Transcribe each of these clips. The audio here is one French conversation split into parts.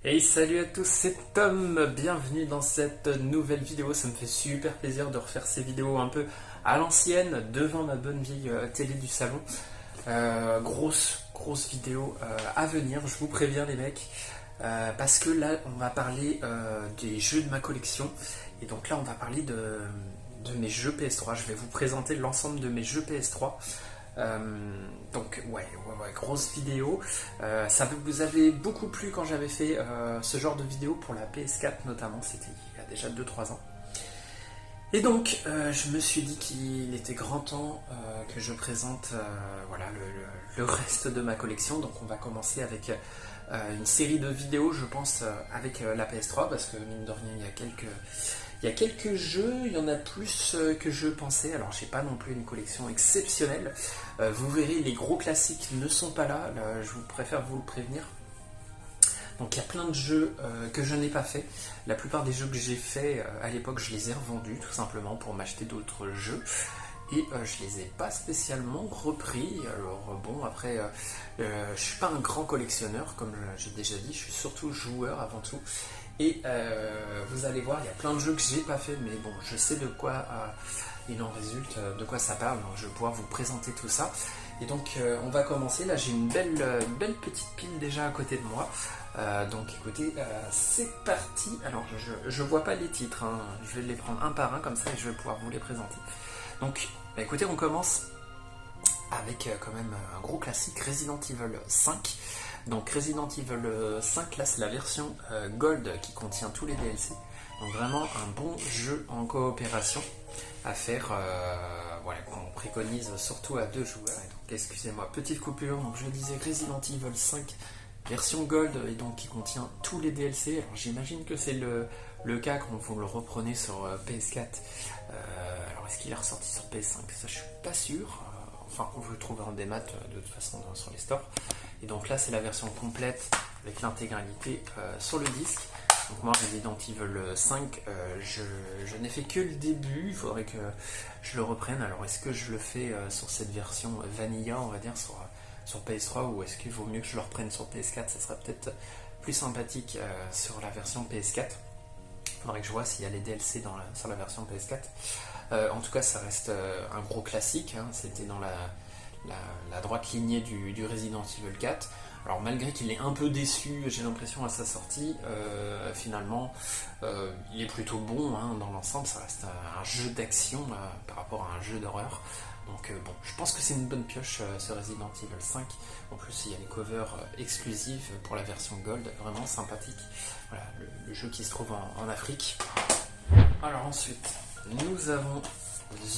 Hey, salut à tous, c'est Tom, bienvenue dans cette nouvelle vidéo. Ça me fait super plaisir de refaire ces vidéos un peu à l'ancienne devant ma bonne vieille télé du salon. Grosse vidéo à venir, je vous préviens les mecs, parce que là on va parler des jeux de ma collection. Et donc là on va parler de mes jeux PS3. Je vais vous présenter l'ensemble de mes jeux PS3. Donc ouais, grosse vidéo. Ça vous avait beaucoup plu quand j'avais fait ce genre de vidéo pour la PS4 notamment, c'était il y a déjà 2-3 ans. Et donc je me suis dit qu'il était grand temps que je présente voilà, le reste de ma collection. Donc on va commencer avec une série de vidéos, je pense, avec la PS3, parce que mine de rien il y a quelques jeux, il y en a plus que je pensais. Alors j'ai pas non plus une collection exceptionnelle. Vous verrez, les gros classiques ne sont pas là, je vous préfère vous le prévenir. Donc il y a plein de jeux que je n'ai pas fait. La plupart des jeux que j'ai fait à l'époque, je les ai revendus tout simplement pour m'acheter d'autres jeux. Et je les ai pas spécialement repris. Alors bon, après, je suis pas un grand collectionneur, comme j'ai déjà dit, je suis surtout joueur avant tout. Et vous allez voir, il y a plein de jeux que j'ai pas fait, mais bon, je sais de quoi il en résulte, de quoi ça parle, donc je vais pouvoir vous présenter tout ça. Et donc on va commencer. Là j'ai une belle petite pile déjà à côté de moi. Donc écoutez, c'est parti. Alors je vois pas les titres, hein. Je vais les prendre un par un comme ça et je vais pouvoir vous les présenter. Donc bah, écoutez, on commence avec quand même un gros classique, Resident Evil 5. Donc Resident Evil 5, là c'est la version Gold qui contient tous les DLC. Donc vraiment un bon jeu en coopération à faire, voilà, qu'on préconise surtout à 2 joueurs. Donc excusez-moi, petite coupure, donc je disais Resident Evil 5 version Gold, et donc qui contient tous les DLC. Alors j'imagine que c'est le cas quand vous le reprenez sur PS4. Alors est-ce qu'il est ressorti sur PS5? Ça je suis pas sûr. Enfin, vous le trouverez en démat de toute façon sur les stores. Et donc là, c'est la version complète avec l'intégralité sur le disque. Donc moi, Resident Evil 5, je n'ai fait que le début. Il faudrait que je le reprenne. Alors, est-ce que je le fais sur cette version Vanilla, on va dire, sur PS3, ou est-ce qu'il vaut mieux que je le reprenne sur PS4? Ça serait peut-être plus sympathique sur la version PS4. Il faudrait que je vois s'il y a les DLC sur la version PS4. En tout cas, ça reste un gros classique, hein. C'était dans la droite lignée du Resident Evil 4. Alors malgré qu'il est un peu déçu, j'ai l'impression, à sa sortie, finalement, il est plutôt bon, hein, dans l'ensemble. Ça reste un jeu d'action par rapport à un jeu d'horreur. Donc bon, je pense que c'est une bonne pioche, ce Resident Evil 5. En plus, il y a des covers exclusives pour la version Gold, vraiment sympathique. Voilà, le jeu qui se trouve en Afrique. Alors ensuite, nous avons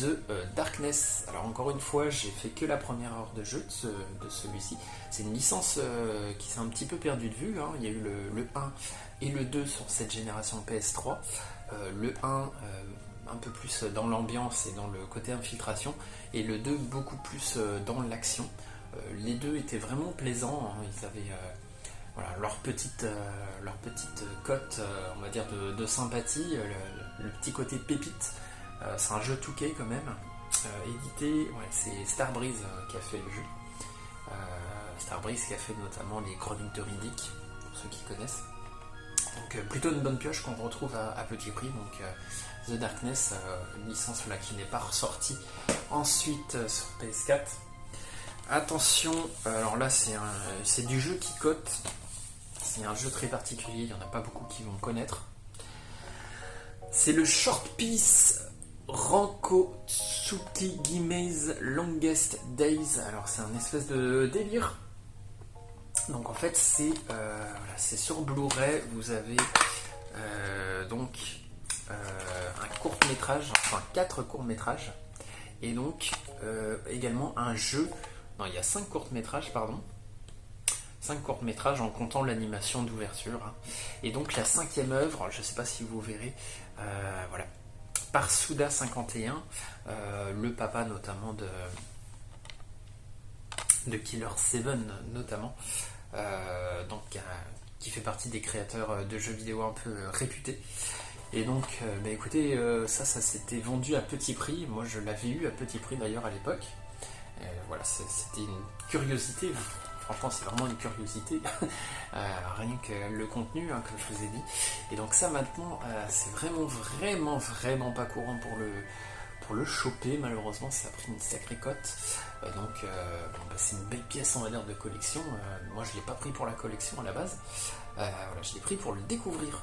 The Darkness. Alors encore une fois, j'ai fait que la première heure de jeu de celui-ci. C'est une licence qui s'est un petit peu perdue de vue, hein. Il y a eu le 1 et le 2 sur cette génération PS3. Le 1 un peu plus dans l'ambiance et dans le côté infiltration, et le 2 beaucoup plus dans l'action. Les deux étaient vraiment plaisants, hein. Ils avaient voilà, leur petite cote, on va dire, de sympathie, le petit côté pépite. C'est un jeu 2K quand même, édité, ouais, c'est Starbreeze qui a fait le jeu. Starbreeze qui a fait notamment les Chroniques de Riddick, pour ceux qui connaissent. Donc plutôt une bonne pioche qu'on retrouve à petit prix. Donc The Darkness, une licence là, qui n'est pas ressortie ensuite sur PS4. Attention, alors là c'est du jeu qui cote. C'est un jeu très particulier, il n'y en a pas beaucoup qui vont connaître. C'est le Short Piece Ranko Tsukigime's Longest Days. Alors c'est un espèce de délire. Donc en fait c'est sur Blu-ray. Vous avez donc un court métrage, enfin 4 courts métrages, et donc également un jeu. Non, il y a 5 courts métrages, pardon. 5 courts métrages en comptant l'animation d'ouverture, hein. Et donc la 5e œuvre, je ne sais pas si vous verrez, voilà, par Suda51, le papa notamment de Killer 7 notamment, donc qui fait partie des créateurs de jeux vidéo un peu réputés. Et donc bah écoutez, ça s'était vendu à petit prix. Moi je l'avais eu à petit prix d'ailleurs à l'époque. Voilà, c'était une curiosité. franchement c'est vraiment une curiosité, rien que le contenu, hein, comme je vous ai dit. Et donc ça maintenant, c'est vraiment pas courant pour le choper, malheureusement ça a pris une sacrée cote. C'est une belle pièce, on va dire, de collection. Moi je l'ai pas pris pour la collection à la base, je l'ai pris pour le découvrir.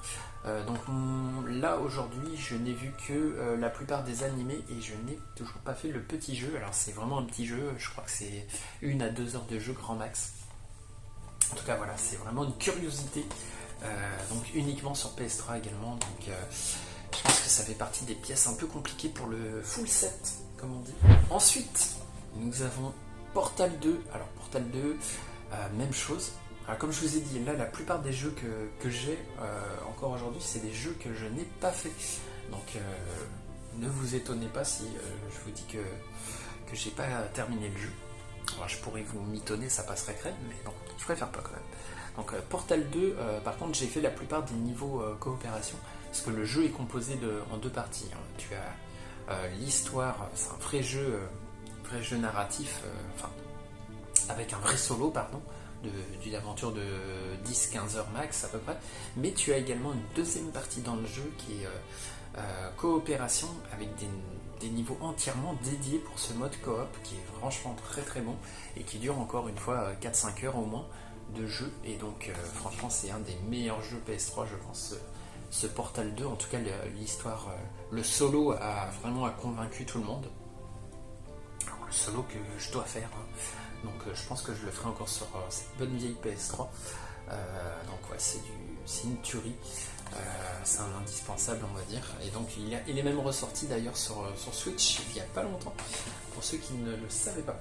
Là aujourd'hui je n'ai vu que la plupart des animés et je n'ai toujours pas fait le petit jeu. Alors c'est vraiment un petit jeu, je crois que c'est 1 à 2 heures de jeu grand max. En tout cas voilà, c'est vraiment une curiosité, donc uniquement sur PS3 également. Donc je pense que ça fait partie des pièces un peu compliquées pour le full set, comme on dit. Ensuite nous avons Portal 2. Alors Portal 2, même chose. Alors, comme je vous ai dit, là, la plupart des jeux que j'ai encore aujourd'hui, c'est des jeux que je n'ai pas fait. Donc, ne vous étonnez pas si je vous dis que j'ai pas terminé le jeu. Alors, je pourrais vous mitonner, ça passerait crème, mais bon, je préfère pas quand même. Donc, Portal 2, par contre, j'ai fait la plupart des niveaux coopération, parce que le jeu est composé en 2 parties. Hein. Tu as l'histoire, c'est un vrai jeu narratif, avec un vrai solo, pardon. D'une aventure de 10-15 heures max à peu près, mais tu as également une deuxième partie dans le jeu qui est coopération avec des niveaux entièrement dédiés pour ce mode coop qui est franchement très bon et qui dure encore une fois 4-5 heures au moins de jeu. Et donc franchement c'est un des meilleurs jeux PS3 je pense, ce Portal 2. En tout cas l'histoire, le solo a vraiment convaincu tout le monde. Alors, le solo que je dois faire, hein. Donc je pense que je le ferai encore sur cette bonne vieille PS3. Donc ouais, c'est une tuerie. C'est un indispensable, on va dire. Et donc il est même ressorti d'ailleurs sur Switch il n'y a pas longtemps, pour ceux qui ne le savaient pas.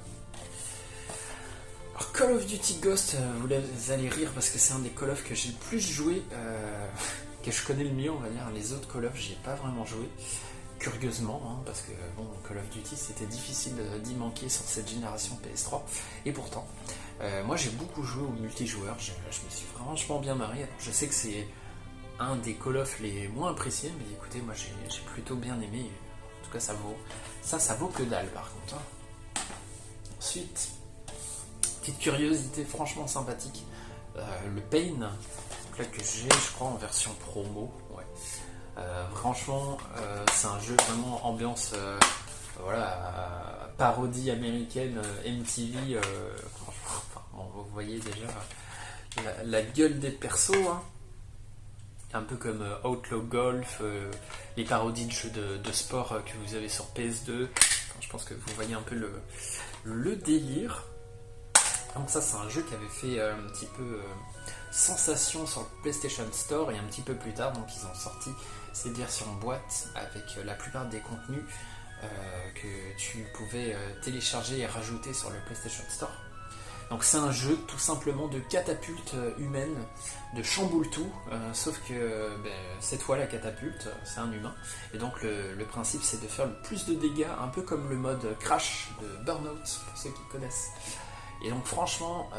Alors Call of Duty Ghost, vous allez rire parce que c'est un des Call of que j'ai le plus joué, que je connais le mieux, on va dire. Les autres Call of, j'y ai pas vraiment joué. Curieusement, hein, parce que bon, Call of Duty c'était difficile d'y manquer sur cette génération PS3, et pourtant moi j'ai beaucoup joué au multijoueur, je me suis franchement bien marré. Alors, je sais que c'est un des Call of les moins appréciés, mais écoutez, moi j'ai plutôt bien aimé. En tout cas ça vaut que dalle par contre, hein. Ensuite, petite curiosité franchement sympathique, le Pain, là que j'ai je crois en version promo, ouais. Franchement, c'est un jeu vraiment ambiance, parodie américaine, MTV. Vous voyez déjà la gueule des persos, hein. Un peu comme Outlaw Golf, les parodies de jeux de sport que vous avez sur PS2. Je pense que vous voyez un peu le délire. Donc ça c'est un jeu qui avait fait un petit peu sensation sur le PlayStation Store, et un petit peu plus tard donc ils ont sorti cette version boîte avec la plupart des contenus que tu pouvais télécharger et rajouter sur le PlayStation Store. Donc c'est un jeu tout simplement de catapulte humaine, de chamboule tout, sauf que cette fois la catapulte c'est un humain, et donc le principe c'est de faire le plus de dégâts, un peu comme le mode Crash de Burnout pour ceux qui connaissent. Et donc franchement,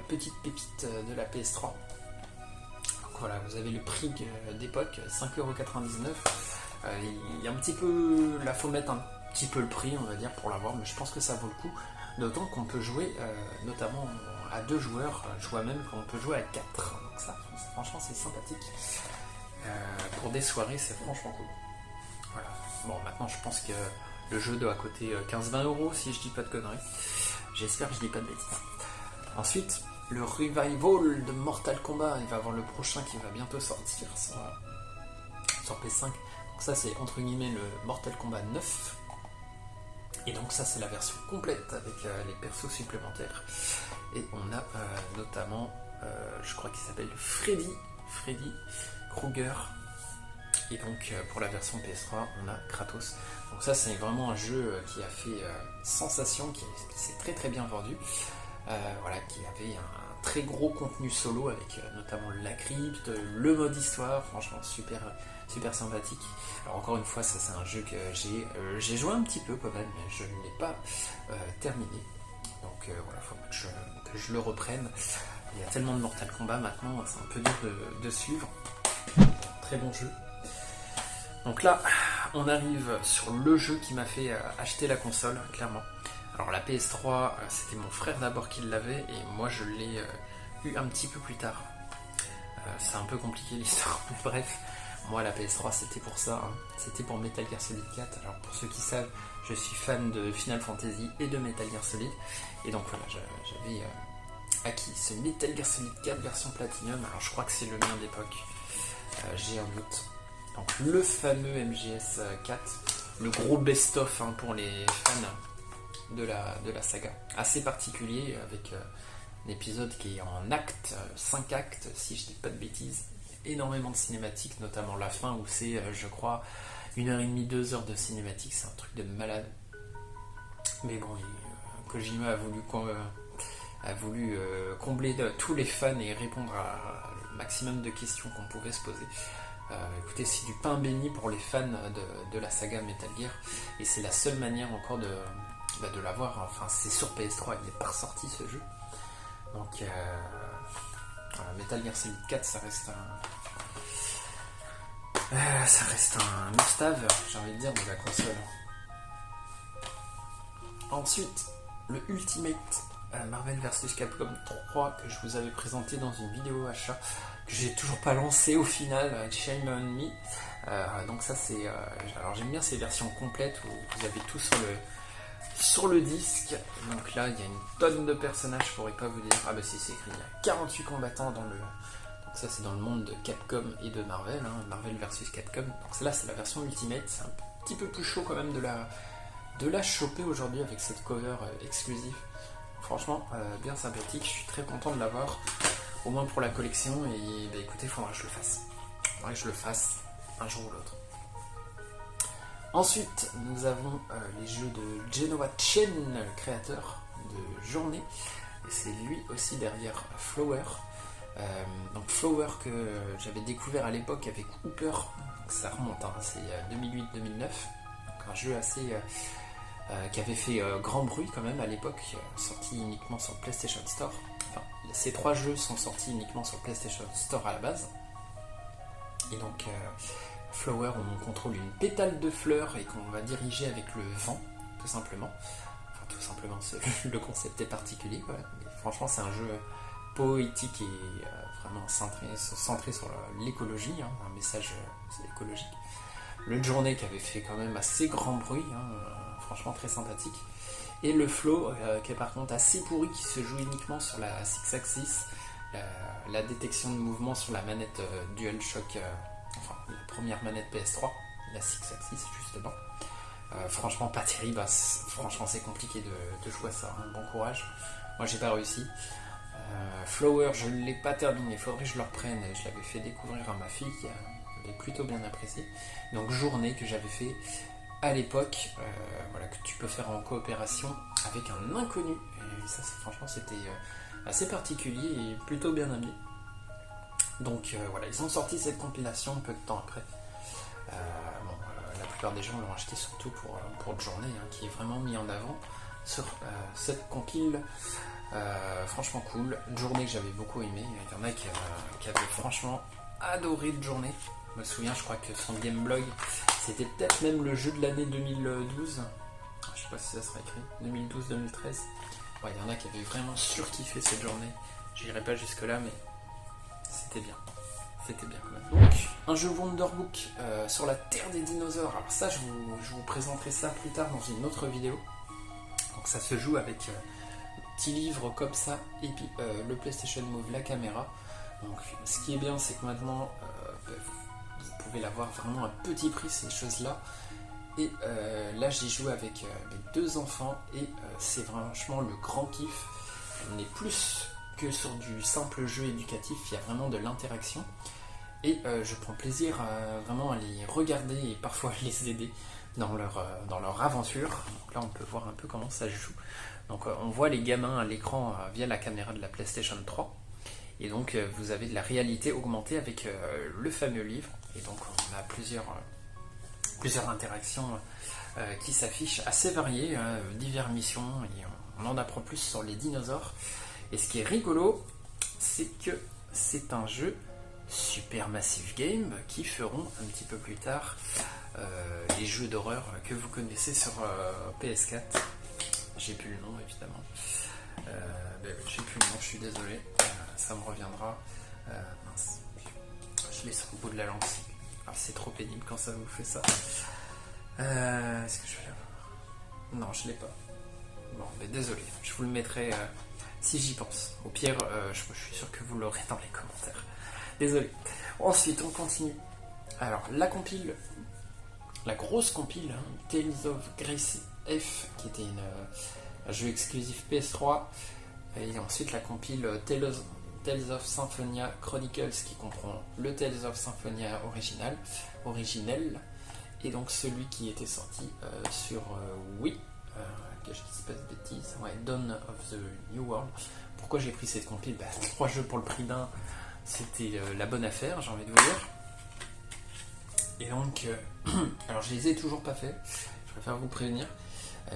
petite pépite de la PS3. Donc voilà, vous avez le prix d'époque, 5,99€. Il y a un petit peu, là faut mettre un petit peu le prix on va dire pour l'avoir, mais je pense que ça vaut le coup. D'autant qu'on peut jouer notamment à 2 joueurs, je vois même qu'on peut jouer à 4. Donc ça, franchement c'est sympathique. Pour des soirées c'est franchement cool. Voilà. Bon maintenant je pense que le jeu doit coûter 15-20€ si je dis pas de conneries. J'espère que je dis pas de bêtises. Ensuite, le revival de Mortal Kombat, il va y avoir le prochain qui va bientôt sortir sur PS5. Donc ça c'est entre guillemets le Mortal Kombat 9. Et donc ça c'est la version complète avec les persos supplémentaires. Et on a notamment, je crois qu'il s'appelle Freddy Krueger. Et donc pour la version PS3 on a Kratos. Donc ça c'est vraiment un jeu qui a fait sensation, qui s'est très bien vendu. Qui avait un très gros contenu solo avec notamment la crypte, le mode histoire, franchement super sympathique. Alors encore une fois ça c'est un jeu que j'ai joué un petit peu quand même, mais je ne l'ai pas terminé. Donc voilà, il faut que je le reprenne. Il y a tellement de Mortal Kombat maintenant, c'est un peu dur de suivre. Très bon jeu. Donc là, on arrive sur le jeu qui m'a fait acheter la console, clairement. Alors la PS3, c'était mon frère d'abord qui l'avait et moi je l'ai eu un petit peu plus tard. C'est un peu compliqué l'histoire, mais bref, moi la PS3 c'était pour ça, hein. C'était pour Metal Gear Solid 4. Alors pour ceux qui savent, je suis fan de Final Fantasy et de Metal Gear Solid, et donc voilà, j'avais acquis ce Metal Gear Solid 4 version Platinum. Alors je crois que c'est le mien d'époque, j'ai un doute. Donc le fameux MGS 4, le gros best-of, hein, pour les fans de la saga, assez particulier, avec un épisode qui est en acte, 5 actes si je dis pas de bêtises, énormément de cinématiques, notamment la fin où c'est, je crois, 1h30, 2 heures de cinématiques, c'est un truc de malade. Mais bon, Kojima a voulu combler tous les fans et répondre à le maximum de questions qu'on pouvait se poser. Écoutez, c'est du pain béni pour les fans de la saga Metal Gear, et c'est la seule manière encore de l'avoir. Enfin, c'est sur PS3, il n'est pas ressorti ce jeu. Donc, voilà, Metal Gear Solid 4, ça reste un must-have, j'ai envie de dire, de la console. Ensuite, le Ultimate Marvel vs Capcom 3 que je vous avais présenté dans une vidéo achat, que j'ai toujours pas lancé au final, shame on me. Donc ça c'est... alors j'aime bien ces versions complètes où vous avez tout sur le disque. Donc là il y a une tonne de personnages, je pourrais pas vous dire. Ah bah si, c'est écrit, il y a 48 combattants dans le... Donc ça c'est dans le monde de Capcom et de Marvel, hein, Marvel vs Capcom. Donc là c'est la version Ultimate, c'est un petit peu plus chaud quand même de la choper aujourd'hui avec cette cover exclusive. Franchement, bien sympathique, je suis très content de l'avoir, au moins pour la collection, et bah, écoutez, il faudra que je le fasse. Il faudra que je le fasse un jour ou l'autre. Ensuite, nous avons les jeux de Genoa Chen, le créateur de Journée, et c'est lui aussi derrière Flower. Donc Flower que j'avais découvert à l'époque avec Hooper, donc ça remonte, hein, c'est 2008-2009, donc un jeu assez... qui avait fait grand bruit quand même à l'époque, sorti uniquement sur PlayStation Store. Enfin, ces 3 jeux sont sortis uniquement sur PlayStation Store à la base. Et donc, Flower, on contrôle une pétale de fleurs et qu'on va diriger avec le vent, tout simplement. Enfin, tout simplement, le concept est particulier, quoi. Mais franchement, c'est un jeu poétique et vraiment centré sur l'écologie, hein, un message écologique. Le Journée qui avait fait quand même assez grand bruit, hein, franchement très sympathique. Et le Flow qui est par contre assez pourri, qui se joue uniquement sur la Six Axis, la détection de mouvement sur la manette DualShock, enfin la première manette PS3, la Six Axis justement. Franchement pas terrible, franchement c'est compliqué de jouer à ça, hein. Bon courage, moi j'ai pas réussi. Flower je ne l'ai pas terminé, il faudrait que je le reprenne, je l'avais fait découvrir à ma fille qui avait plutôt bien apprécié. Donc Journée que j'avais fait à l'époque, voilà, que tu peux faire en coopération avec un inconnu, et ça franchement c'était assez particulier et plutôt bien amené. Donc voilà, ils ont sorti cette compilation peu de temps après. La plupart des gens l'ont acheté surtout pour Journée, hein, qui est vraiment mis en avant sur cette compile. Franchement cool, Journée que j'avais beaucoup aimé, il y en a qui avaient franchement adoré Journée. Je me souviens, je crois que son Gameblog, c'était peut-être même le jeu de l'année 2012. Je sais pas si ça sera écrit, 2012-2013. Ouais, il y en a qui avaient vraiment surkiffé cette journée. J'irai pas jusque là, mais c'était bien. C'était bien quand même. Donc, un jeu Wonderbook sur la Terre des dinosaures. Alors ça, je vous présenterai ça plus tard dans une autre vidéo. Donc ça se joue avec un petit livre comme ça, et puis le PlayStation Move, la caméra. Donc ce qui est bien, c'est que maintenant, vous pouvez l'avoir vraiment à petit prix, ces choses-là. Et là, j'y joue avec mes 2 enfants, et c'est franchement le grand kiff. On est plus que sur du simple jeu éducatif, il y a vraiment de l'interaction. Et je prends plaisir vraiment à les regarder et parfois à les aider dans leur aventure. Donc là, on peut voir un peu comment ça se joue. Donc on voit les gamins à l'écran via la caméra de la PlayStation 3. Et donc vous avez de la réalité augmentée avec le fameux livre. Et donc on a plusieurs interactions qui s'affichent assez variées, diverses missions, et on en apprend plus sur les dinosaures. Et ce qui est rigolo, c'est que c'est un jeu Supermassive Games qui feront un petit peu plus tard les jeux d'horreur que vous connaissez sur PS4. J'ai plus le nom évidemment. J'ai plus le nom, je suis désolé. Ça me reviendra. Mince. Je l'ai sur le bout de la langue. C'est trop pénible quand ça vous fait ça. Est-ce que je vais l'avoir? Non, je l'ai pas. Bon, mais désolé. Je vous le mettrai si j'y pense. Au pire, je suis sûr que vous l'aurez dans les commentaires. Désolé. Ensuite, on continue. Alors, la compile, la grosse compile, hein, Tales of Grace F, qui était un jeu exclusif PS3, et ensuite la compile Tales of Symphonia Chronicles, qui comprend le Tales of Symphonia originel, et donc celui qui était sorti sur Wii, que je dise pas de bêtises, ouais, Dawn of the New World. Pourquoi j'ai pris cette compile? 3 jeux pour le prix d'un, c'était la bonne affaire, j'ai envie de vous dire. Et donc, alors je les ai toujours pas fait, je préfère vous prévenir,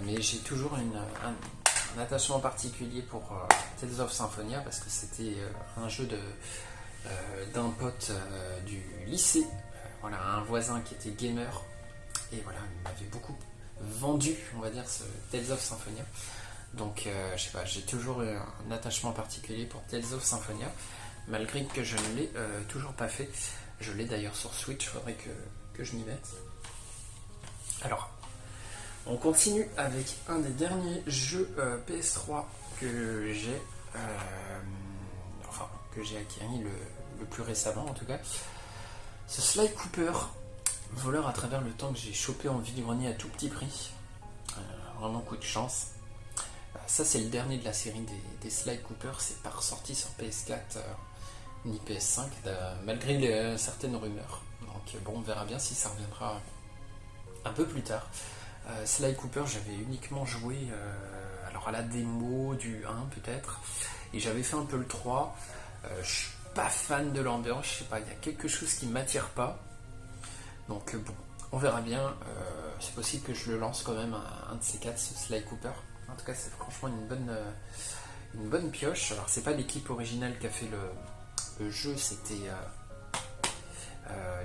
mais j'ai toujours un attachement particulier pour Tales of Symphonia, parce que c'était un jeu d'un pote du lycée, voilà, un voisin qui était gamer, et voilà, il m'avait beaucoup vendu, on va dire, ce Tales of Symphonia. Donc, je sais pas, j'ai toujours eu un attachement particulier pour Tales of Symphonia, malgré que je ne l'ai toujours pas fait. Je l'ai d'ailleurs sur Switch, il faudrait que je m'y mette. Alors, on continue avec un des derniers jeux PS3 que j'ai, que j'ai acquis le plus récemment en tout cas. Ce Sly Cooper, voleur à travers le temps, que j'ai chopé en vide-grenier à tout petit prix. Vraiment coup de chance. Ça, c'est le dernier de la série des Sly Cooper. C'est pas ressorti sur PS4 ni PS5, malgré certaines rumeurs. Donc bon, on verra bien si ça reviendra un peu plus tard. Sly Cooper, j'avais uniquement joué alors à la démo du 1 peut-être, et j'avais fait un peu le 3. Je suis pas fan de l'ambiance, je sais pas, il y a quelque chose qui m'attire pas. Donc bon, on verra bien. C'est possible que je le lance quand même, un de ces quatre, ce Sly Cooper. En tout cas, c'est franchement une bonne pioche. Alors c'est pas l'équipe originale qui a fait le jeu, c'était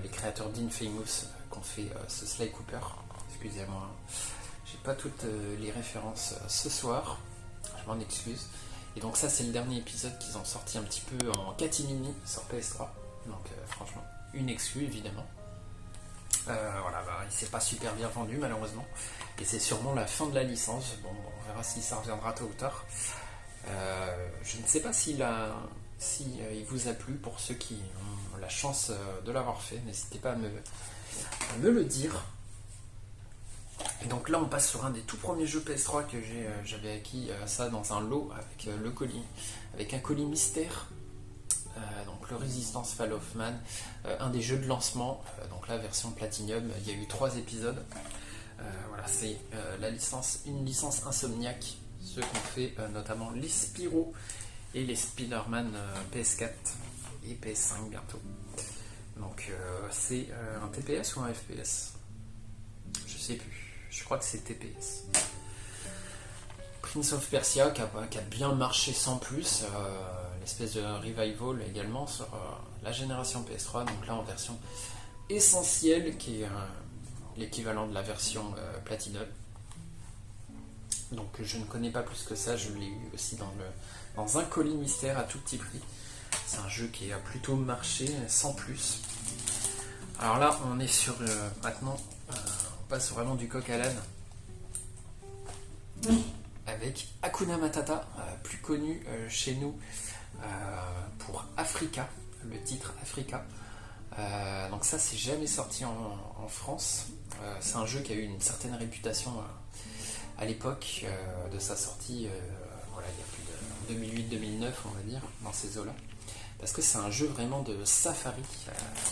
les créateurs d'Infamous qui ont fait ce Sly Cooper. Excusez-moi, j'ai pas toutes les références ce soir, je m'en excuse. Et donc ça, c'est le dernier épisode qu'ils ont sorti un petit peu en catimini sur PS3. Donc franchement, une excuse évidemment. Voilà, il s'est pas super bien vendu malheureusement, et c'est sûrement la fin de la licence. Bon, on verra si ça reviendra tôt ou tard. Je ne sais pas si il vous a plu. Pour ceux qui ont la chance de l'avoir fait, n'hésitez pas à me le dire. Et donc là, on passe sur un des tout premiers jeux PS3 que j'avais acquis, ça dans un lot avec le colis, avec un colis mystère. Donc le Resistance Fall of Man, un des jeux de lancement, donc la version Platinum. Il y a eu 3 épisodes. Voilà, c'est une licence Insomniac, ceux qu'on fait notamment les Spyro et les Spider-Man PS4 et PS5 bientôt. Donc c'est un TPS ou un FPS? Je sais plus, je crois que c'est TPS. Prince of Persia qui a bien marché sans plus, l'espèce de revival également sur la génération PS3, donc là en version essentielle qui est l'équivalent de la version Platinum. Donc je ne connais pas plus que ça, je l'ai eu aussi dans un colis mystère à tout petit prix. C'est un jeu qui a plutôt marché sans plus. Alors là on est sur maintenant, on passe vraiment du coq à l'âne. Avec Hakuna Matata, plus connu chez nous pour Africa, le titre Africa. Donc ça, c'est jamais sorti en France. C'est un jeu qui a eu une certaine réputation à l'époque de sa sortie, voilà, il y a plus de 2008-2009, on va dire, dans ces eaux-là. Parce que c'est un jeu vraiment de safari,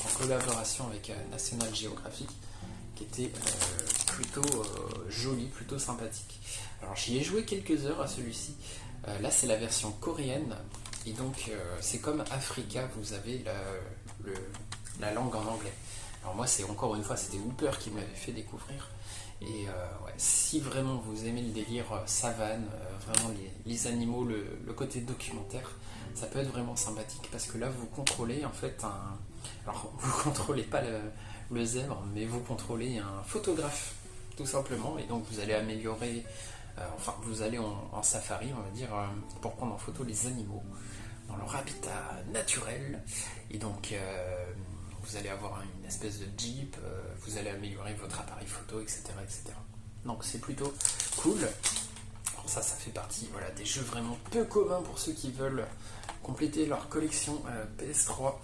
en collaboration avec National Geographic, qui était plutôt joli, plutôt sympathique. Alors j'y ai joué quelques heures à celui-ci. Là c'est la version coréenne, et donc c'est comme Africa, vous avez la langue en anglais. Alors moi c'est encore une fois, c'était Hooper qui m'avait fait découvrir. Et ouais, si vraiment vous aimez le délire savane, vraiment les animaux, le côté documentaire, ça peut être vraiment sympathique, parce que là vous contrôlez en fait alors vous contrôlez pas le zèbre, mais vous contrôlez un photographe tout simplement, et donc vous allez améliorer enfin vous allez en safari, on va dire, pour prendre en photo les animaux dans leur habitat naturel. Et donc vous allez avoir une espèce de jeep, vous allez améliorer votre appareil photo, etc. etc. Donc c'est plutôt cool. Alors ça fait partie, voilà, des jeux vraiment peu communs pour ceux qui veulent compléter leur collection PS3.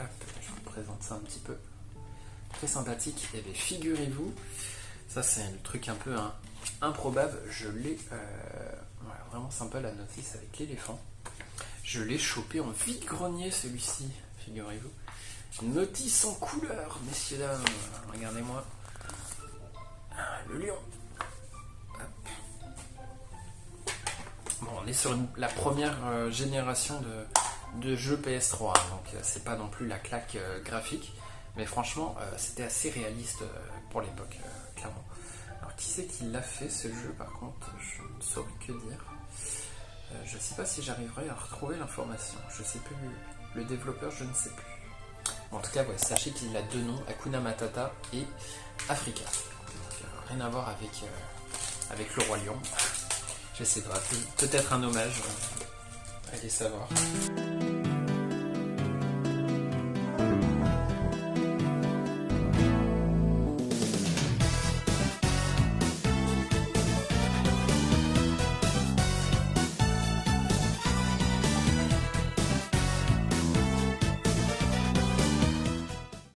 Hop, je vous présente ça un petit peu. Très sympathique. Et bien figurez-vous, ça c'est le truc un peu improbable, je l'ai voilà, vraiment sympa, la notice avec l'éléphant. Je l'ai chopé en vide-grenier celui-ci, figurez-vous. Une notice en couleur, messieurs dames. Regardez-moi. Le lion. Hop. Bon, on est sur la première génération de jeux PS3, donc c'est pas non plus la claque graphique, mais franchement c'était assez réaliste pour l'époque, clairement. Alors qui c'est qui l'a fait ce jeu par contre, je ne saurais que dire. Je sais pas si j'arriverai à retrouver l'information, je sais plus, le développeur je ne sais plus. Bon, en tout cas, ouais, sachez qu'il a deux noms, Hakuna Matata et Africa. Donc, rien à voir avec le Roi Lion. Je sais pas, peut-être un hommage, allez savoir.